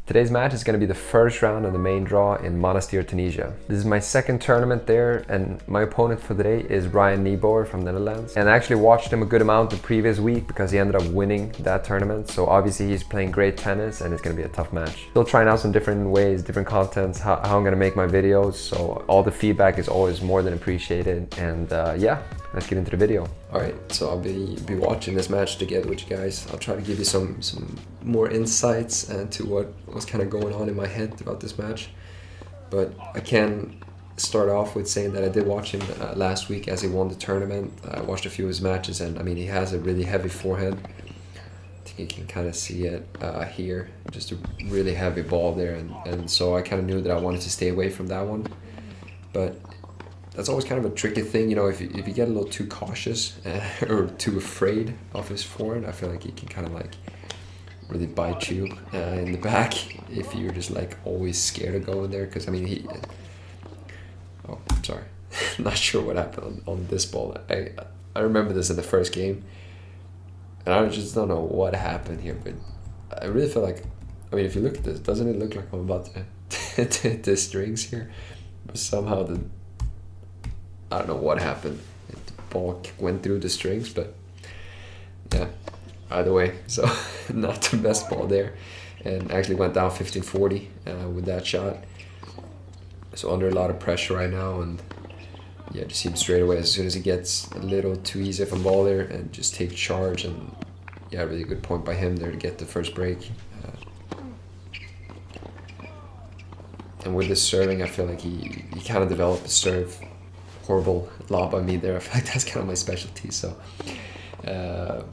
Today's match is going to be the first round of the main draw in Monastir, Tunisia. This is my second tournament there, and my opponent for today is Nijboer from the Netherlands. And I actually watched him a good amount the previous week because he ended up winning that tournament. So obviously he's playing great tennis and it's going to be a tough match. Still trying out some different ways, different contents, how I'm going to make my videos. So all the feedback is always more than appreciated. And yeah, let's get into the video. Alright, so I'll be watching this match together with you guys. I'll try to give you some more insights into what was kind of going on in my head throughout this match. But I can start off with saying that I did watch him last week as he won the tournament. I watched a few of his matches, and I mean, he has a really heavy forehand. I think you can kind of see it here, just a really heavy ball there, and so I kind of knew that I wanted to stay away from that one. But that's always kind of a tricky thing, you know, if you get a little too cautious or too afraid of his forehand, I feel like he can kind of like really bite you in the back if you're just like always scared of going there. Because I mean, oh, sorry, not sure what happened on this ball. I remember this in the first game, and I just don't know what happened here, but I really feel like, I mean, if you look at this, doesn't it look like I'm about to the strings here? But somehow I don't know what happened. The ball went through the strings, but yeah, either way, so not the best ball there. And actually went down 15-40 with that shot. So under a lot of pressure right now, and yeah, just seems straight away as soon as he gets a little too easy of a ball there and just take charge. And yeah, really good point by him there to get the first break. And with this serving, I feel like he kind of developed a serve. Horrible lob by me there. I feel like that's kind of my specialty. So, but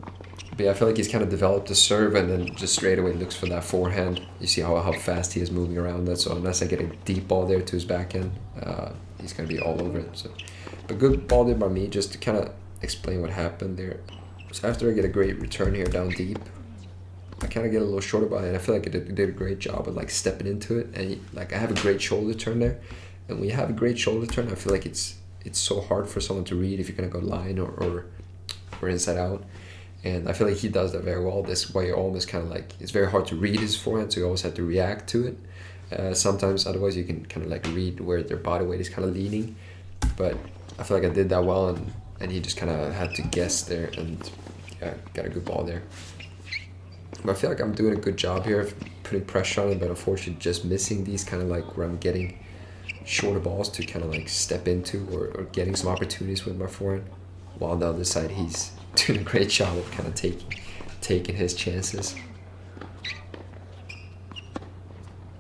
yeah, I feel like he's kind of developed a serve, and then just straight away looks for that forehand. You see how fast he is moving around that. So unless I get a deep ball there to his backhand, he's gonna be all over it. So, but good ball there by me. Just to kind of explain what happened there. So after I get a great return here down deep, I kind of get a little shorter by it, and I feel like I did a great job of like stepping into it. And like I have a great shoulder turn there, and when you have a great shoulder turn, I feel like it's so hard for someone to read if you're gonna go line or inside out. And I feel like he does that very well. This way, almost kind of like, it's very hard to read his forehand, so you always have to react to it. Sometimes, otherwise, you can kind of like read where their body weight is kind of leaning. But I feel like I did that well, and he just kind of had to guess there, and yeah, got a good ball there. But I feel like I'm doing a good job here of putting pressure on him, but unfortunately, just missing these kind of like where I'm getting shorter balls to kind of like step into or getting some opportunities with my forehand, while on the other side he's doing a great job of kind of taking his chances.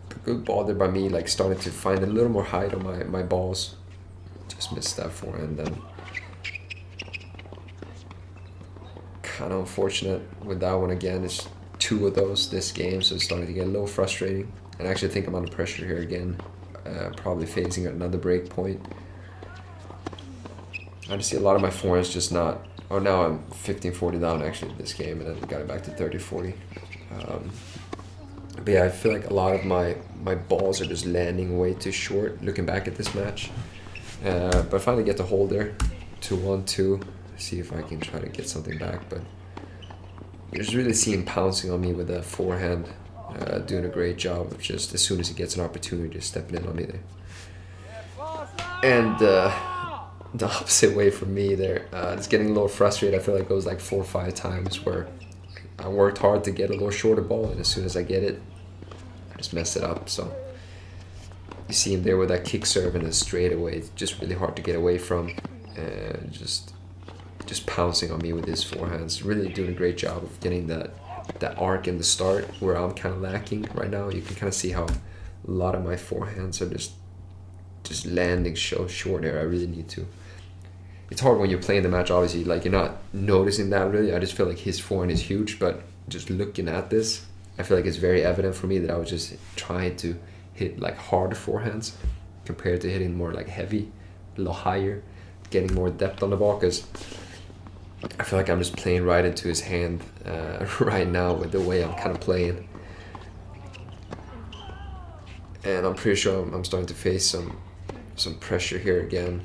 But good ball there by me, like starting to find a little more height on my balls. Just missed that forehand, then kind of unfortunate with that one again. It's two of those this game, so it's starting to get a little frustrating, and I actually think I'm under pressure here again. Probably facing another break point. I just see a lot of my forehands just not. Oh, now I'm 15-40 down actually this game, and then got it back to 30-40. But yeah, I feel like a lot of my balls are just landing way too short. Looking back at this match, but I finally get to hold there, 2-1-2. See if I can try to get something back. But you just really see him pouncing on me with that forehand. Doing a great job of just as soon as he gets an opportunity, just stepping in on me there. And the opposite way for me there, it's getting a little frustrated. I feel like it goes like 4 or 5 times where I worked hard to get a little shorter ball, and as soon as I get it, I just mess it up. So you see him there with that kick serve, and then straight away, it's just really hard to get away from, and just pouncing on me with his forehands. Really doing a great job of getting that arc in the start where I'm kind of lacking right now. You can kind of see how a lot of my forehands are just landing so short there. I really need to. It's hard when you're playing the match, obviously, like you're not noticing that really. I just feel like his forehand is huge, but just looking at this, I feel like it's very evident for me that I was just trying to hit like harder forehands compared to hitting more like heavy, a little higher, getting more depth on the ball, because I feel like I'm just playing right into his hand right now with the way I'm kind of playing. And I'm pretty sure I'm starting to face some pressure here again.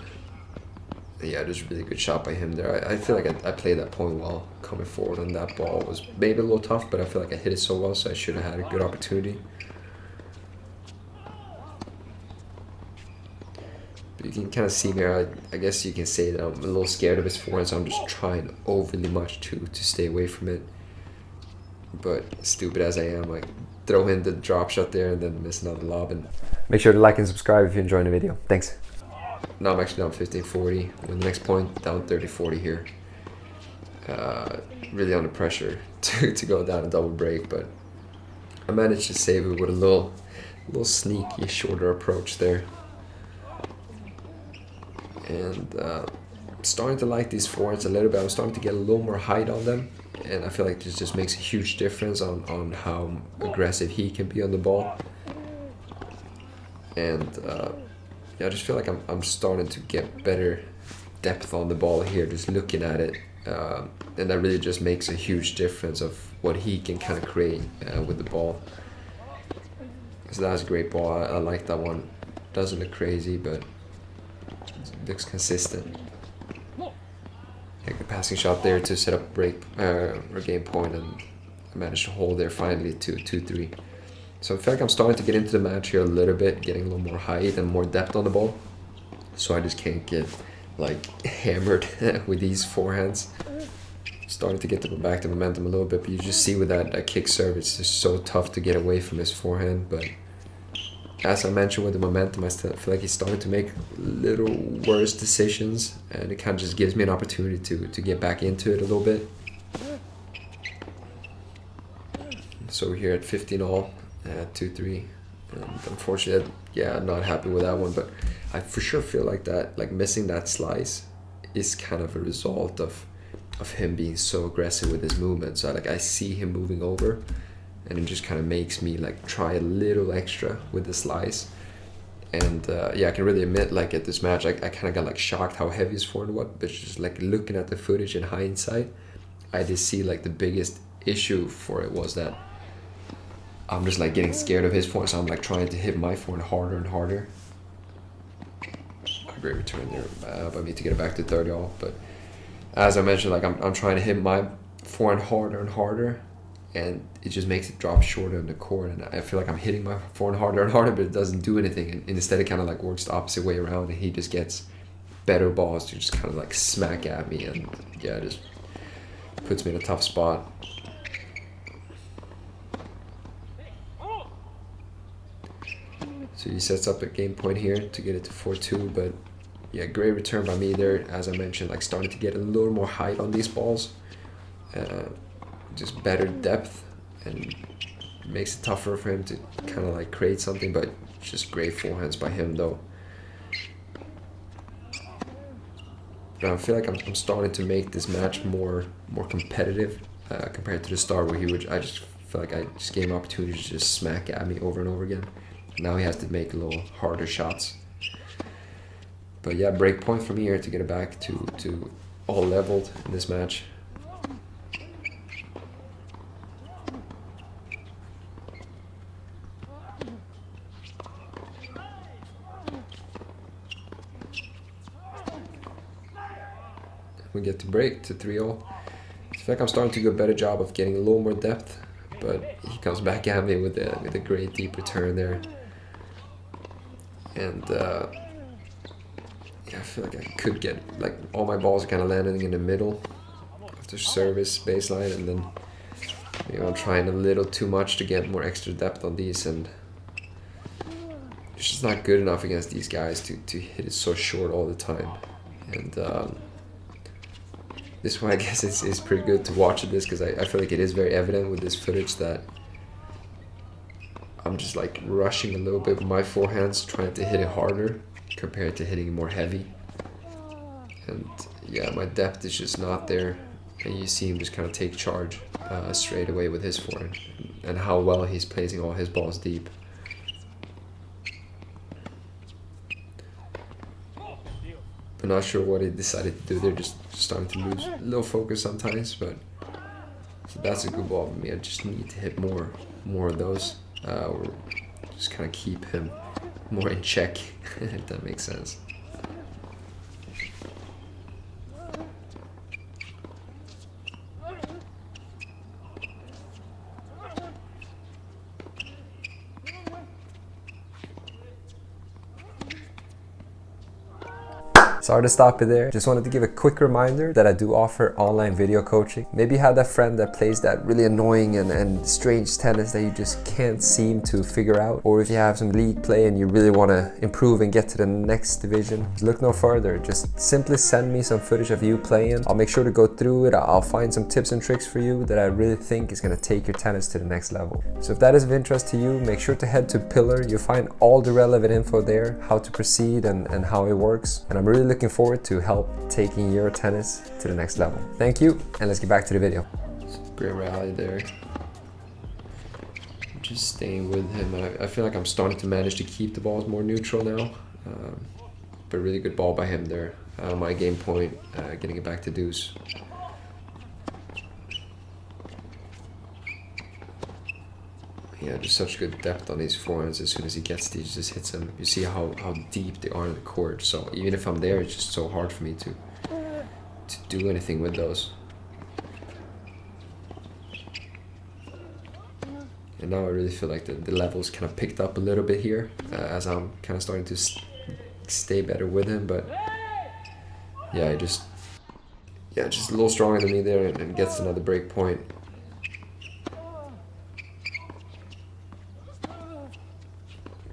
Yeah, just really good shot by him there. I feel like I played that point well coming forward, and that ball was maybe a little tough, but I feel like I hit it so well, so I should have had a good opportunity. can kind of see me. I guess you can say that I'm a little scared of his forehand, so I'm just trying overly much to stay away from it. But stupid as I am, like throw in the drop shot there and then miss another lob. And make sure to like and subscribe if you're enjoying the video. Thanks. Now I'm actually down 15-40. With the next point, down 30-40 here. Really under pressure to go down a double break, but I managed to save it with a little sneaky shorter approach there. And I'm starting to like these forehands a little bit. I'm starting to get a little more height on them, and I feel like this just makes a huge difference on how aggressive he can be on the ball. And yeah, I just feel like I'm starting to get better depth on the ball here, just looking at it. And that really just makes a huge difference of what he can kind of create with the ball. So that was a great ball. I like that one. Doesn't look crazy, but it looks consistent. Like the passing shot there to set up break or game point, and I managed to hold there finally to 2-3. So I feel like I'm starting to get into the match here a little bit, getting a little more height and more depth on the ball. So I just can't get like hammered with these forehands. Starting to get back to momentum a little bit, but you just see with that kick serve, it's just so tough to get away from his forehand. But as I mentioned with the momentum, I still feel like he's starting to make little worse decisions, and it kind of just gives me an opportunity to get back into it a little bit. So we're here at 15-all, 2-3. And unfortunately, yeah, I'm not happy with that one, but I for sure feel like that, like missing that slice is kind of a result of him being so aggressive with his movement. So like I see him moving over, and it just kind of makes me like try a little extra with the slice. And yeah, I can really admit, like at this match, I kind of got like shocked how heavy his forehand was, but just like looking at the footage in hindsight, I did see like the biggest issue for it was that I'm just like getting scared of his forehand, so I'm like trying to hit my forehand harder and harder. A great return there by me to get it back to 30-all, but as I mentioned, like I'm trying to hit my forehand harder and harder, and it just makes it drop shorter in the court, and I feel like I'm hitting my forehand harder and harder, but it doesn't do anything, and instead it kind of like works the opposite way around, and he just gets better balls to just kind of like smack at me, and yeah, it just puts me in a tough spot. So he sets up a game point here to get it to 4-2, but yeah, great return by me there. As I mentioned, like starting to get a little more height on these balls, just better depth, and makes it tougher for him to kind of like create something, but just great forehands by him though. But I feel like I'm starting to make this match more competitive compared to the start, where I just feel like I just gave him opportunities to just smack at me over and over again. Now he has to make a little harder shots. But yeah, break point from here to get it back to all leveled in this match. We get to break to 3-all. I feel like I'm starting to do a better job of getting a little more depth, but he comes back at me with a great deep return there. And yeah, I feel like I could get, like, all my balls are kind of landing in the middle of the service baseline, and then maybe I'm trying a little too much to get more extra depth on these, and it's just not good enough against these guys to hit it so short all the time. And this one, I guess it's pretty good to watch this, because I feel like it is very evident with this footage that I'm just like rushing a little bit with my forehands, trying to hit it harder compared to hitting it more heavy. And yeah, my depth is just not there, and you see him just kind of take charge straight away with his forehand, and how well he's placing all his balls deep. I'm not sure what he decided to do. They're just starting to lose a little focus sometimes, but so that's a good ball for me. I just need to hit more of those, or just kind of keep him more in check, if that makes sense. Sorry to stop it there. Just wanted to give a quick reminder that I do offer online video coaching. Maybe you have that friend that plays that really annoying and strange tennis that you just can't seem to figure out. Or if you have some league play and you really want to improve and get to the next division, look no further. Just simply send me some footage of you playing. I'll make sure to go through it. I'll find some tips and tricks for you that I really think is going to take your tennis to the next level. So if that is of interest to you, make sure to head to Pillar. You'll find all the relevant info there, how to proceed and how it works. And I'm really looking forward to help taking your tennis to the next level. Thank you, and let's get back to the video. Great rally there. Just staying with him. I feel like I'm starting to manage to keep the balls more neutral now. But really good ball by him there. My game point, getting it back to deuce. Yeah, just such good depth on these forehands. As soon as he gets these, just hits them. You see how deep they are in the court. So even if I'm there, it's just so hard for me to do anything with those. And now I really feel like the levels kind of picked up a little bit here as I'm kind of starting to stay better with him. But yeah, just a little stronger than me there and gets another break point.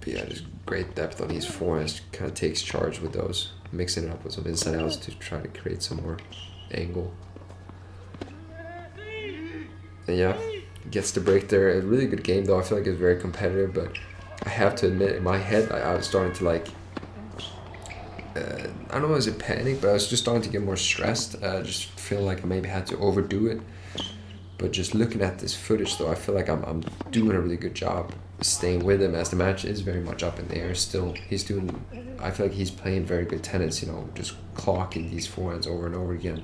But yeah, just great depth on these forehands. Kind of takes charge with those, mixing it up with some inside outs to try to create some more angle. And yeah, gets the break there. A really good game though. I feel like it's very competitive, but I have to admit, in my head, I was starting to like, I don't know, is it panic? But I was just starting to get more stressed. Just feel like I maybe had to overdo it. But just looking at this footage though, I feel like I'm doing a really good job staying with him, as the match is very much up in the air still. I feel like he's playing very good tennis, you know, just clocking these forehands over and over again.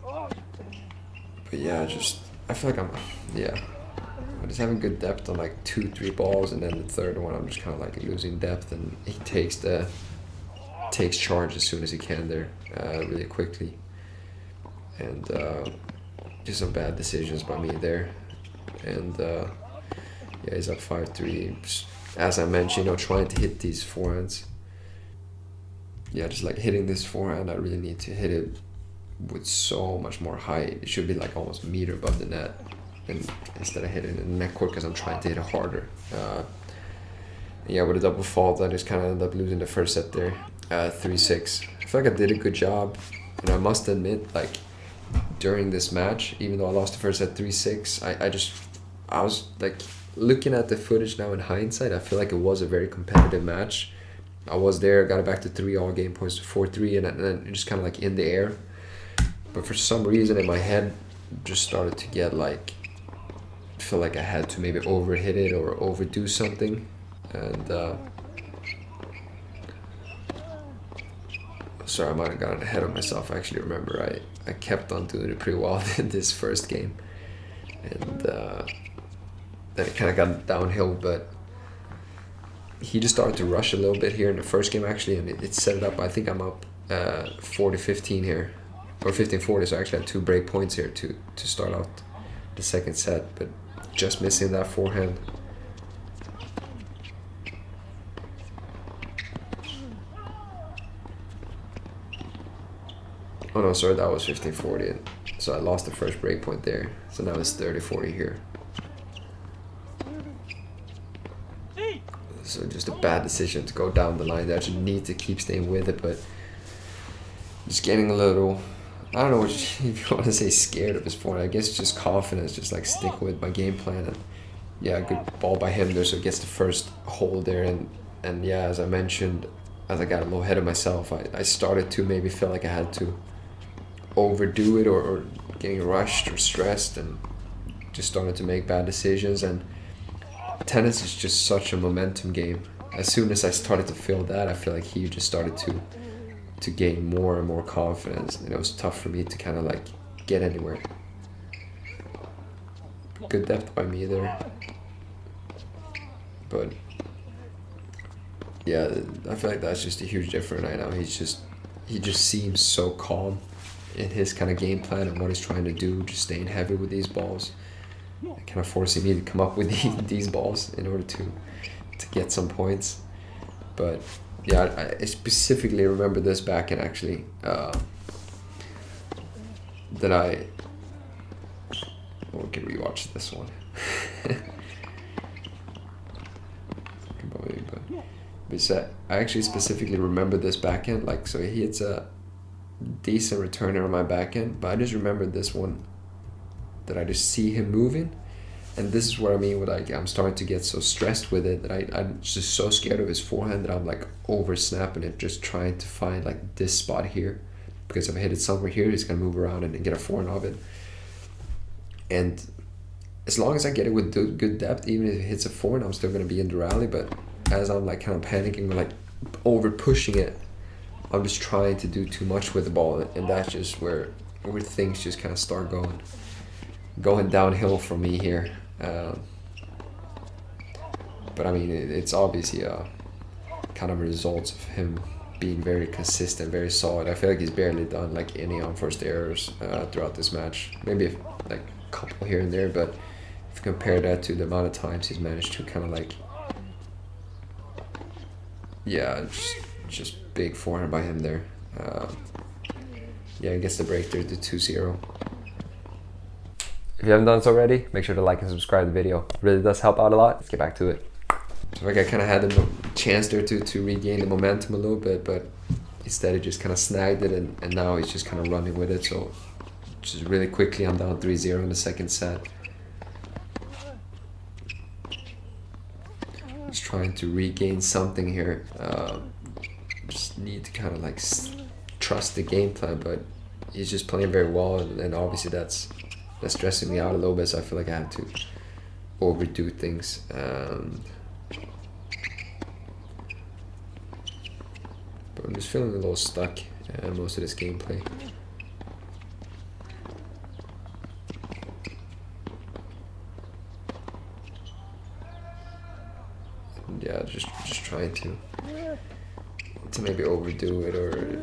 But yeah, I feel like I'm just having good depth on like 2-3 balls, and then the third one I'm just kind of like losing depth, and he takes charge as soon as he can there, really quickly. And just some bad decisions by me there. And yeah, he's up 5-3. As I mentioned, you know, trying to hit these forehands. Yeah, just like hitting this forehand, I really need to hit it with so much more height. It should be like almost a meter above the net, and instead of hitting it in the net court because I'm trying to hit it harder. Yeah, with a double fault, I just kind of ended up losing the first set there, 3-6. I feel like I did a good job, and I must admit, like, during this match, even though I lost the first set 3-6, I was like looking at the footage now in hindsight, I feel like it was a very competitive match. I was there, got it back to 3 all game points to 4-3, and then just kind of like in the air. But for some reason in my head, just started to get like, feel like I had to maybe overhit it or overdo something. And sorry, I might have gotten ahead of myself. I actually remember I kept on doing it pretty well in this first game, and then it kind of got downhill. But he just started to rush a little bit here in the first game actually, and it set it up. I think I'm up 40-15 here, or 15-40. So I actually had 2 break points here to start out the second set, but just missing that forehand. Oh no, sorry, that was 15-40. So I lost the first break point there. So now it's 30-40 here. So just a bad decision to go down the line. I actually need to keep staying with it, but just getting a little, I don't know if you want to say scared of his forehand. I guess it's just confidence, just like stick with my game plan. And yeah, good ball by him there, so it gets the first hole there. And yeah, as I mentioned, as I got a little ahead of myself, I started to maybe feel like I had to overdo it or getting rushed or stressed, and just started to make bad decisions. And tennis is just such a momentum game. As soon as I started to feel that, I feel like he just started to gain more and more confidence, and it was tough for me to kind of like get anywhere. Good depth by me there, but yeah, I feel like that's just a huge difference right now. He just seems so calm in his kind of game plan and what he's trying to do, just staying heavy with these balls. kind of forcing me to come up with these balls in order to get some points. But yeah, I specifically remember this backhand actually, that I can rewatch this one. But so I actually specifically remember this backhand, like, so he hits a decent returner on my backhand, but I just remember this one that I just see him moving, and this is what I mean with, like, I'm starting to get so stressed with it that I'm just so scared of his forehand that I'm like over snapping it, just trying to find like this spot here, because if I hit it somewhere here, he's gonna move around and get a forehand of it. And as long as I get it with good depth, even if it hits a forehand, I'm still gonna be in the rally. But as I'm like kind of panicking or like over pushing it, I'm just trying to do too much with the ball, and that's just where things just kind of start going downhill for me here. But I mean, it's obviously kind of a result of him being very consistent, very solid. I feel like he's barely done like any on-first errors throughout this match. Maybe like a couple here and there, but if you compare that to the amount of times he's managed to kind of like, yeah, just big forehand by him there. Yeah, he gets the break there to 2-0. If you haven't done so already, make sure to like and subscribe to the video. It really does help out a lot. Let's get back to it. So like I kind of had the chance there to regain the momentum a little bit, but instead he just kind of snagged it, and now he's just kind of running with it. So just really quickly, I'm down 3-0 in the second set. Just trying to regain something here. Just need to kind of like trust the game plan, but he's just playing very well, and obviously that's stressing me out a little bit, so I feel like I have to overdo things. But I'm just feeling a little stuck most of this gameplay. Yeah, just trying to maybe overdo it, or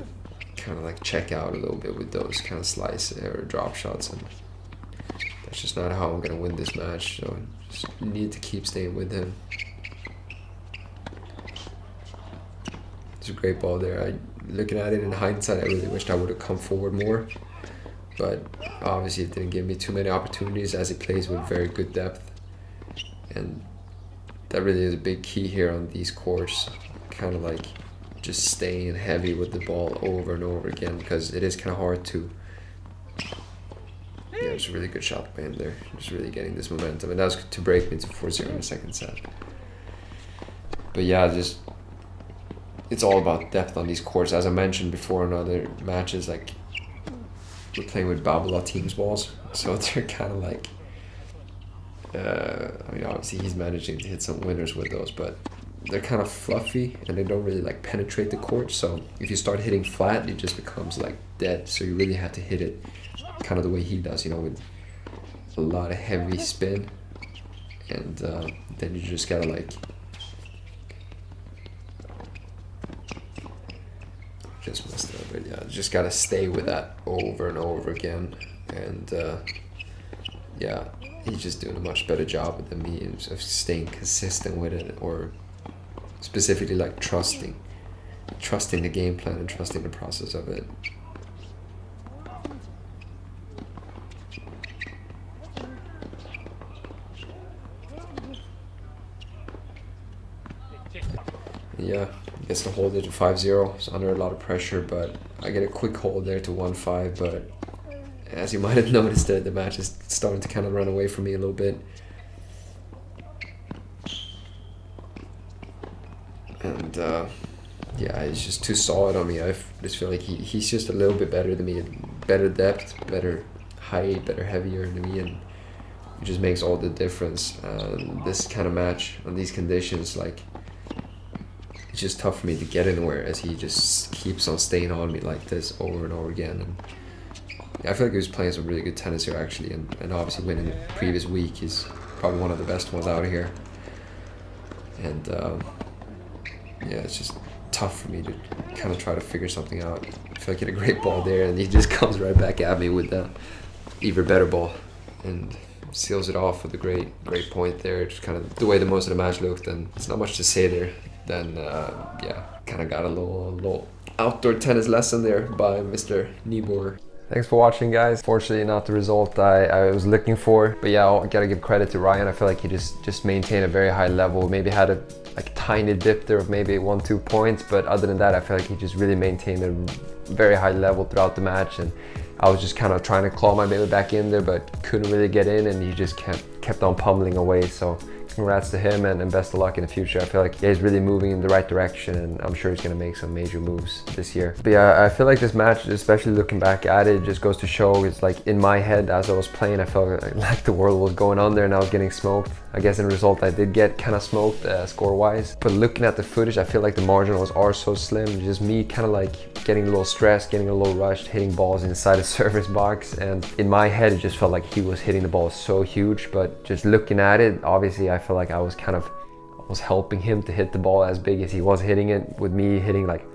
kind of like check out a little bit with those kind of slice or drop shots, and that's just not how I'm gonna win this match. So I just need to keep staying with him. It's a great ball there. Looking at it in hindsight, I really wished I would have come forward more, but obviously it didn't give me too many opportunities, as he plays with very good depth, and that really is a big key here on these courts. Kind of like just staying heavy with the ball over and over again, because it is kind of hard to. Yeah, it was a really good shot by him there. Just really getting this momentum, and that was to break me to 4-0 in the second set. But yeah, just it's all about depth on these courts. As I mentioned before in other matches, like we're playing with Babala teams balls, so they're kind of like. I mean, obviously he's managing to hit some winners with those, but they're kind of fluffy and they don't really like penetrate the court. So if you start hitting flat, it just becomes like dead. So you really have to hit it kind of the way he does, you know, with a lot of heavy spin, and then you just gotta like just messed it up, but yeah, just gotta stay with that over and over again, and yeah, he's just doing a much better job than me of staying consistent with it, or specifically like trusting the game plan and trusting the process of it. Yeah, gets to hold it to 5-0. It's under a lot of pressure, but I get a quick hold there to 1-5, but as you might have noticed, the match is starting to kind of run away from me a little bit. And yeah, he's just too solid on me. I just feel like he's just a little bit better than me. Better depth, better height, better heavier than me, and it just makes all the difference. This kind of match, on these conditions, like, it's just tough for me to get anywhere, as he just keeps on staying on me like this over and over again. And yeah, I feel like he was playing some really good tennis here, actually, and obviously winning the previous week. He's probably one of the best ones out here. And yeah, it's just tough for me to kind of try to figure something out. I feel like he had a great ball there, and he just comes right back at me with the even better ball. And seals it off with a great point there. Just kind of the way the most of the match looked, and it's not much to say there. Then yeah, kind of got a little outdoor tennis lesson there by Mr. Nijboer. Thanks for watching, guys. Fortunately, not the result I was looking for, but yeah, I gotta give credit to Ryan. I feel like he just maintained a very high level. Maybe had a tiny dip there of maybe 1-2 points, but other than that, I feel like he just really maintained a very high level throughout the match. And I was just kind of trying to claw my way back in there, but couldn't really get in, and he just kept on pummeling away. So congrats to him, and best of luck in the future. I feel like he's really moving in the right direction, and I'm sure he's going to make some major moves this year. But yeah, I feel like this match, especially looking back at it, just goes to show, it's like in my head as I was playing, I felt like the world was going under and I was getting smoked. I guess in result I did get kind of smoked score-wise, but looking at the footage, I feel like the margin are so slim. Just me kind of like getting a little stressed, getting a little rushed, hitting balls inside the service box, and in my head it just felt like he was hitting the ball so huge. But just looking at it, obviously I feel like I was helping him to hit the ball as big as he was hitting it, with me hitting like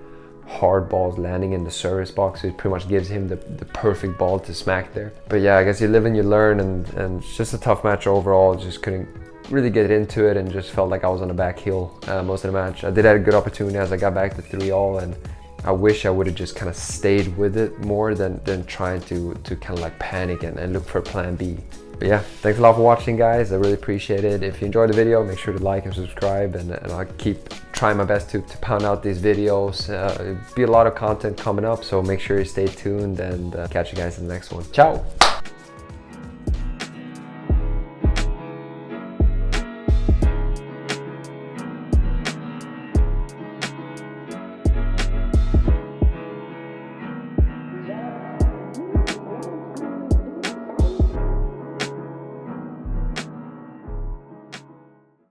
hard balls landing in the service box. So it pretty much gives him the perfect ball to smack there. But yeah, I guess you live and you learn, and it's just a tough match overall. Just couldn't really get into it, and just felt like I was on the back heel most of the match. I did have a good opportunity as I got back to 3-all, and I wish I would have just kind of stayed with it more than trying to kind of like panic and look for plan B. But yeah, thanks a lot for watching, guys. I really appreciate it. If you enjoyed the video, make sure to like and subscribe, and I'll keep trying my best to pound out these videos. Be a lot of content coming up, so make sure you stay tuned, and catch you guys in the next one. Ciao!